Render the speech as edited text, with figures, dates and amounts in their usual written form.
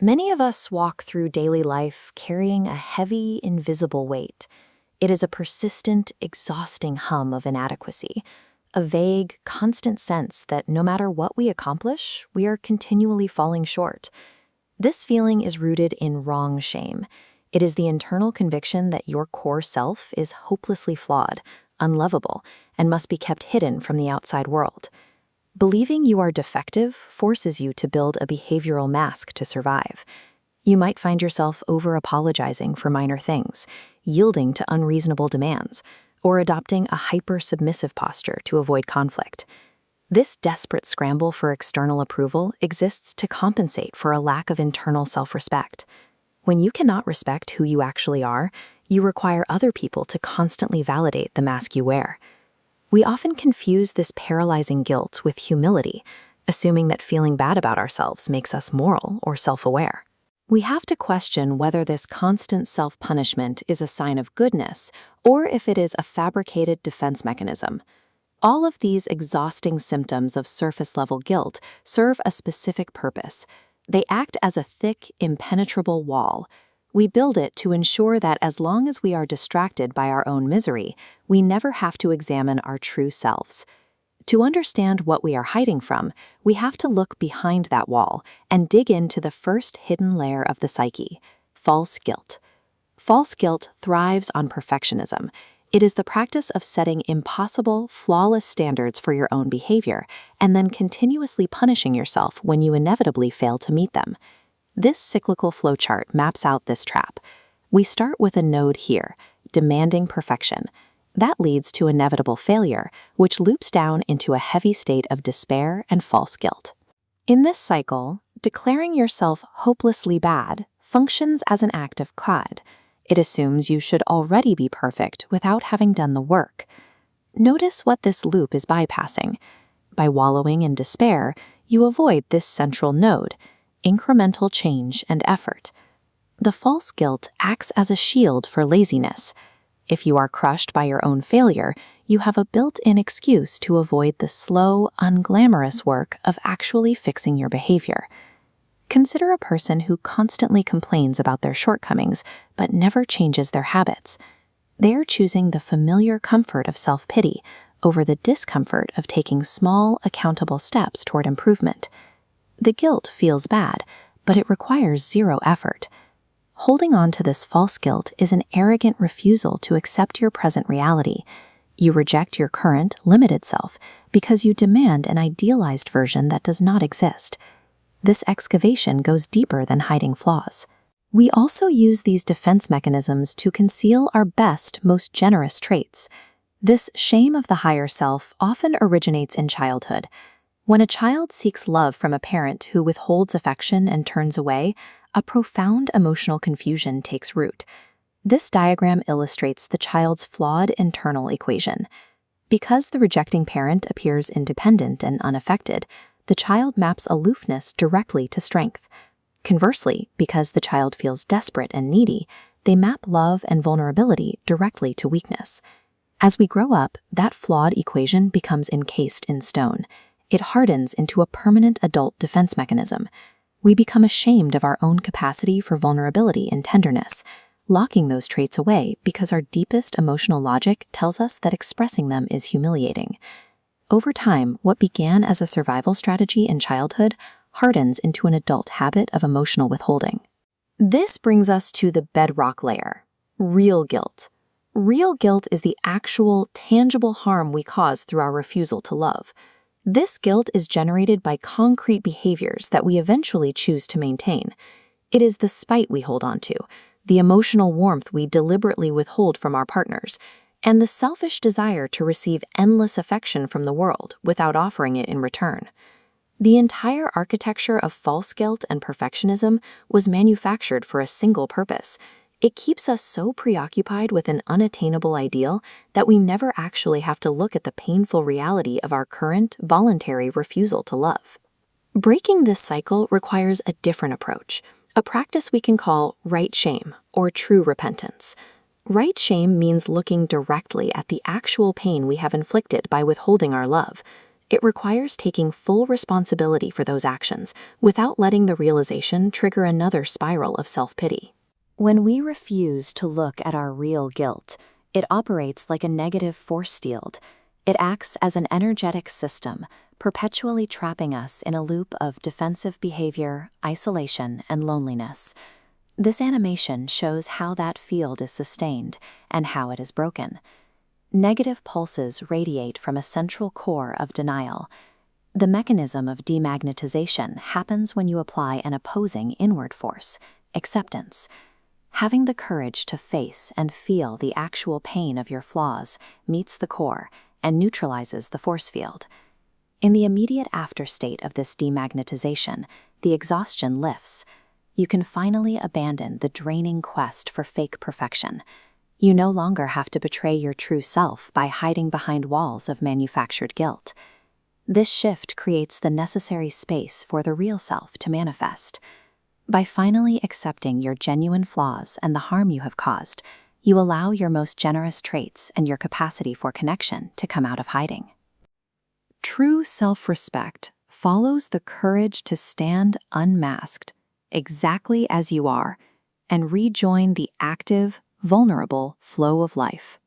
Many of us walk through daily life carrying a heavy, invisible weight. It is a persistent, exhausting hum of inadequacy, a vague, constant sense that no matter what we accomplish, we are continually falling short. This feeling is rooted in wrong shame. It is the internal conviction that your core self is hopelessly flawed, unlovable, and must be kept hidden from the outside world. Believing you are defective forces you to build a behavioral mask to survive. You might find yourself over-apologizing for minor things, yielding to unreasonable demands, or adopting a hyper-submissive posture to avoid conflict. This desperate scramble for external approval exists to compensate for a lack of internal self-respect. When you cannot respect who you actually are, you require other people to constantly validate the mask you wear. We often confuse this paralyzing guilt with humility, assuming that feeling bad about ourselves makes us moral or self-aware. We have to question whether this constant self-punishment is a sign of goodness or if it is a fabricated defense mechanism. All of these exhausting symptoms of surface-level guilt serve a specific purpose. They act as a thick, impenetrable wall. We build it to ensure that as long as we are distracted by our own misery, we never have to examine our true selves. To understand what we are hiding from, we have to look behind that wall and dig into the first hidden layer of the psyche, false guilt. False guilt thrives on perfectionism. It is the practice of setting impossible, flawless standards for your own behavior and then continuously punishing yourself when you inevitably fail to meet them. This cyclical flowchart maps out this trap. We start with a node here, demanding perfection. That leads to inevitable failure, which loops down into a heavy state of despair and false guilt. In this cycle, declaring yourself hopelessly bad functions as an act of pride. It assumes you should already be perfect without having done the work. Notice what this loop is bypassing. By wallowing in despair, you avoid this central node, incremental change and effort. The false guilt acts as a shield for laziness. If you are crushed by your own failure, you have a built-in excuse to avoid the slow, unglamorous work of actually fixing your behavior. Consider a person who constantly complains about their shortcomings but never changes their habits. They are choosing the familiar comfort of self-pity over the discomfort of taking small, accountable steps toward improvement. The guilt feels bad, but it requires zero effort. Holding on to this false guilt is an arrogant refusal to accept your present reality. You reject your current, limited self because you demand an idealized version that does not exist. This excavation goes deeper than hiding flaws. We also use these defense mechanisms to conceal our best, most generous traits. This shame of the higher self often originates in childhood. When a child seeks love from a parent who withholds affection and turns away, a profound emotional confusion takes root. This diagram illustrates the child's flawed internal equation. Because the rejecting parent appears independent and unaffected, the child maps aloofness directly to strength. Conversely, because the child feels desperate and needy, they map love and vulnerability directly to weakness. As we grow up, that flawed equation becomes encased in stone. It hardens into a permanent adult defense mechanism. We become ashamed of our own capacity for vulnerability and tenderness, locking those traits away because our deepest emotional logic tells us that expressing them is humiliating. Over time, what began as a survival strategy in childhood hardens into an adult habit of emotional withholding. This brings us to the bedrock layer, real guilt. Real guilt is the actual, tangible harm we cause through our refusal to love. This guilt is generated by concrete behaviors that we eventually choose to maintain. It is the spite we hold on to, the emotional warmth we deliberately withhold from our partners, and the selfish desire to receive endless affection from the world without offering it in return. The entire architecture of false guilt and perfectionism was manufactured for a single purpose. It keeps us so preoccupied with an unattainable ideal that we never actually have to look at the painful reality of our current, voluntary refusal to love. Breaking this cycle requires a different approach, a practice we can call right shame or true repentance. Right shame means looking directly at the actual pain we have inflicted by withholding our love. It requires taking full responsibility for those actions without letting the realization trigger another spiral of self-pity. When we refuse to look at our real guilt, it operates like a negative force field. It acts as an energetic system, perpetually trapping us in a loop of defensive behavior, isolation, and loneliness. This animation shows how that field is sustained and how it is broken. Negative pulses radiate from a central core of denial. The mechanism of demagnetization happens when you apply an opposing inward force, acceptance. Having the courage to face and feel the actual pain of your flaws meets the core and neutralizes the force field. In the immediate afterstate of this demagnetization, the exhaustion lifts. You can finally abandon the draining quest for fake perfection. You no longer have to betray your true self by hiding behind walls of manufactured guilt. This shift creates the necessary space for the real self to manifest. By finally accepting your genuine flaws and the harm you have caused, you allow your most generous traits and your capacity for connection to come out of hiding. True self-respect follows the courage to stand unmasked, exactly as you are, and rejoin the active, vulnerable flow of life.